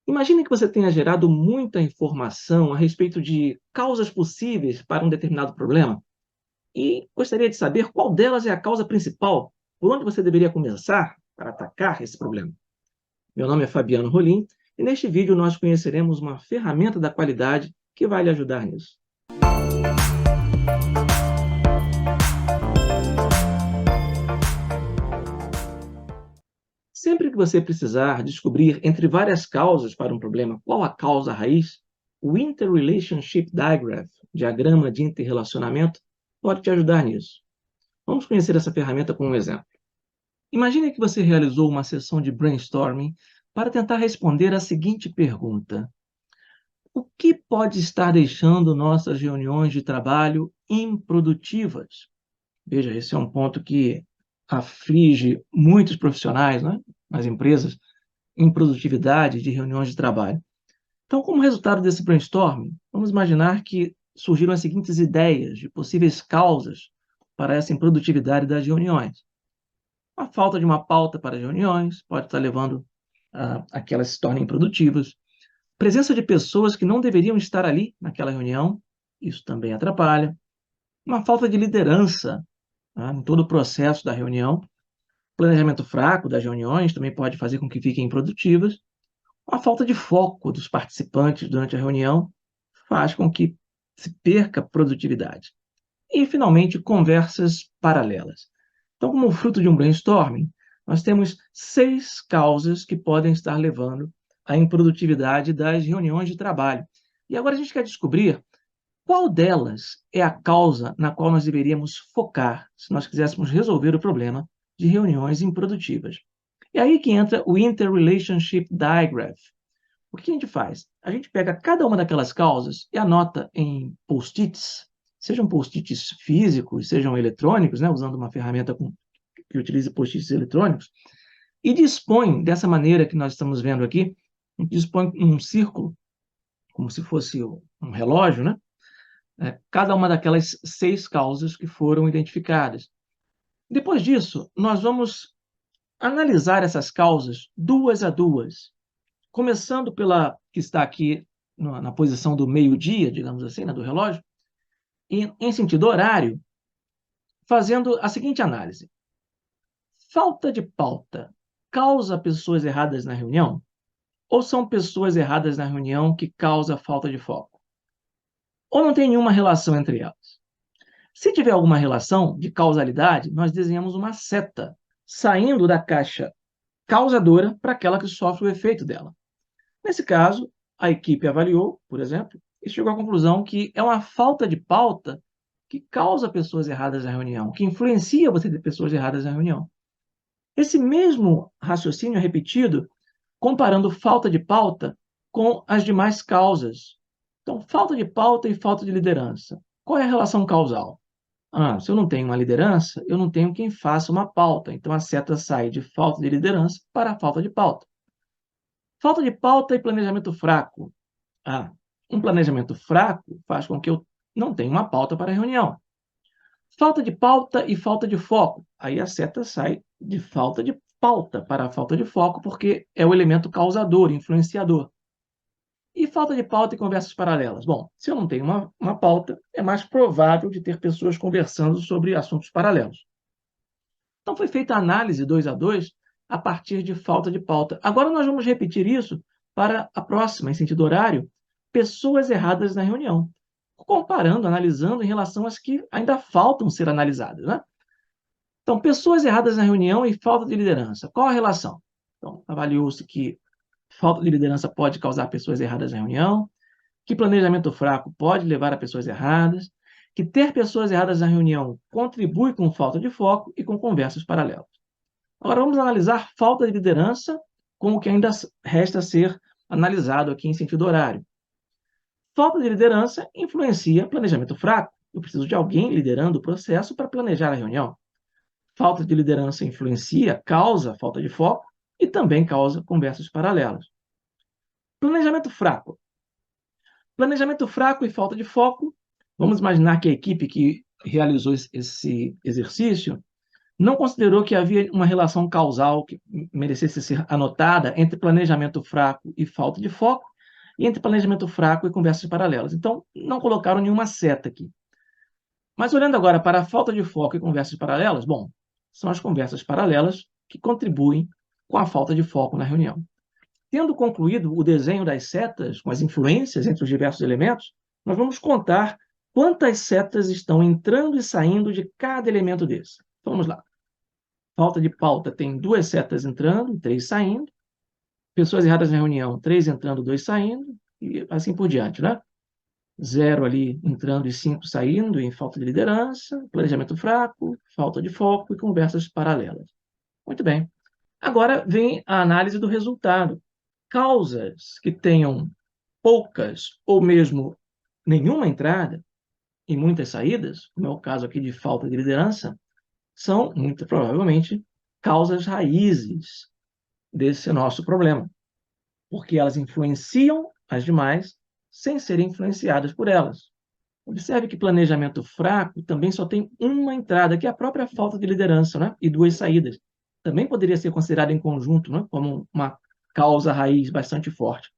Imagine que você tenha gerado muita informação a respeito de causas possíveis para um determinado problema e gostaria de saber qual delas é a causa principal, por onde você deveria começar para atacar esse problema. Meu nome é Fabiano Rolim e neste vídeo nós conheceremos uma ferramenta da qualidade que vai lhe ajudar nisso. Sempre que você precisar descobrir entre várias causas para um problema qual a causa raiz, o Interrelationship Diagram, diagrama de interrelacionamento, pode te ajudar nisso. Vamos conhecer essa ferramenta com um exemplo. Imagine que você realizou uma sessão de brainstorming para tentar responder a seguinte pergunta: o que pode estar deixando nossas reuniões de trabalho improdutivas? Veja, esse é um ponto que aflige muitos profissionais, né, nas empresas, improdutividade de reuniões de trabalho. Então, como resultado desse brainstorming, vamos imaginar que surgiram as seguintes ideias de possíveis causas para essa improdutividade das reuniões. A falta de uma pauta para as reuniões pode estar levando a que elas se tornem improdutivas. Presença de pessoas que não deveriam estar ali naquela reunião, isso também atrapalha. Uma falta de liderança, tá, em todo o processo da reunião. Planejamento fraco das reuniões também pode fazer com que fiquem improdutivas. A falta de foco dos participantes durante a reunião faz com que se perca produtividade. E, finalmente, conversas paralelas. Então, como fruto de um brainstorming, nós temos 6 causas que podem estar levando à improdutividade das reuniões de trabalho. E agora a gente quer descobrir qual delas é a causa na qual nós deveríamos focar se nós quiséssemos resolver o problema de reuniões improdutivas. É aí que entra o Interrelationship Diagram. O que a gente faz? A gente pega cada uma daquelas causas e anota em post-its, sejam post-its físicos, sejam eletrônicos, né, usando uma ferramenta que utiliza post-its eletrônicos, e dispõe dessa maneira que nós estamos vendo aqui, dispõe um círculo, como se fosse um relógio, né? Cada uma daquelas 6 causas que foram identificadas. Depois disso, nós vamos analisar essas causas duas a duas, começando pela que está aqui na posição do meio-dia, digamos assim, né, do relógio, e em sentido horário, fazendo a seguinte análise: falta de pauta causa pessoas erradas na reunião? Ou são pessoas erradas na reunião que causa falta de foco? Ou não tem nenhuma relação entre elas? Se tiver alguma relação de causalidade, nós desenhamos uma seta saindo da caixa causadora para aquela que sofre o efeito dela. Nesse caso, a equipe avaliou, por exemplo, e chegou à conclusão que é uma falta de pauta que causa pessoas erradas na reunião, que influencia você ter pessoas erradas na reunião. Esse mesmo raciocínio é repetido comparando falta de pauta com as demais causas. Então, falta de pauta e falta de liderança. Qual é a relação causal? Se eu não tenho uma liderança, eu não tenho quem faça uma pauta. Então, a seta sai de falta de liderança para a falta de pauta. Falta de pauta e planejamento fraco. Um planejamento fraco faz com que eu não tenha uma pauta para a reunião. Falta de pauta e falta de foco. Aí a seta sai de falta de pauta para a falta de foco, porque é o elemento causador, influenciador. E falta de pauta e conversas paralelas. Bom, se eu não tenho uma pauta, é mais provável de ter pessoas conversando sobre assuntos paralelos. Então, foi feita a análise 2 a 2 a partir de falta de pauta. Agora nós vamos repetir isso para a próxima, em sentido horário, pessoas erradas na reunião, comparando, analisando em relação às que ainda faltam ser analisadas, né? Então, pessoas erradas na reunião e falta de liderança. Qual a relação? Então, avaliou-se que falta de liderança pode causar pessoas erradas na reunião, que planejamento fraco pode levar a pessoas erradas, que ter pessoas erradas na reunião contribui com falta de foco e com conversas paralelas. Agora vamos analisar falta de liderança com o que ainda resta ser analisado aqui em sentido horário. Falta de liderança influencia planejamento fraco. Eu preciso de alguém liderando o processo para planejar a reunião. Falta de liderança influencia, causa falta de foco e também causa conversas paralelas. Planejamento fraco. Planejamento fraco e falta de foco. Vamos imaginar que a equipe que realizou esse exercício não considerou que havia uma relação causal que merecesse ser anotada entre planejamento fraco e falta de foco, e entre planejamento fraco e conversas paralelas. Então, não colocaram nenhuma seta aqui. Mas olhando agora para a falta de foco e conversas paralelas, bom, são as conversas paralelas que contribuem com a falta de foco na reunião. Tendo concluído o desenho das setas com as influências entre os diversos elementos, nós vamos contar quantas setas estão entrando e saindo de cada elemento desse. Então, vamos lá. Falta de pauta tem 2 setas entrando e 3 saindo. Pessoas erradas na reunião, 3 entrando, 2 saindo, e assim por diante, né? 0 ali entrando e 5 saindo em falta de liderança, planejamento fraco, falta de foco e conversas paralelas. Muito bem. Agora vem a análise do resultado. Causas que tenham poucas ou mesmo nenhuma entrada e muitas saídas, como é o caso aqui de falta de liderança, são, muito provavelmente, causas raízes desse nosso problema, porque elas influenciam as demais sem serem influenciadas por elas. Observe que planejamento fraco também só tem uma entrada, que é a própria falta de liderança, né? E 2 saídas. Também poderia ser considerado em conjunto, né? Como uma causa raiz bastante forte.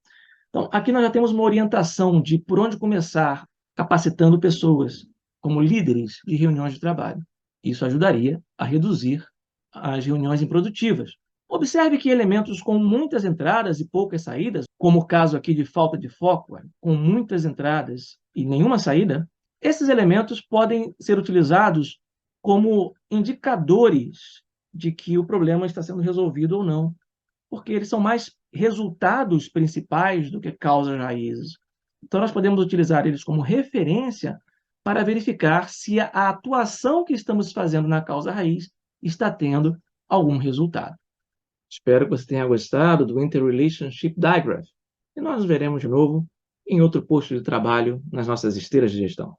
Então, aqui nós já temos uma orientação de por onde começar capacitando pessoas como líderes de reuniões de trabalho. Isso ajudaria a reduzir as reuniões improdutivas. Observe que elementos com muitas entradas e poucas saídas, como o caso aqui de falta de foco, com muitas entradas e nenhuma saída, esses elementos podem ser utilizados como indicadores de que o problema está sendo resolvido ou não, porque eles são mais resultados principais do que causas raízes. Então, nós podemos utilizar eles como referência para verificar se a atuação que estamos fazendo na causa raiz está tendo algum resultado. Espero que você tenha gostado do Interrelationship Diagram. E nós nos veremos de novo em outro posto de trabalho nas nossas esteiras de gestão.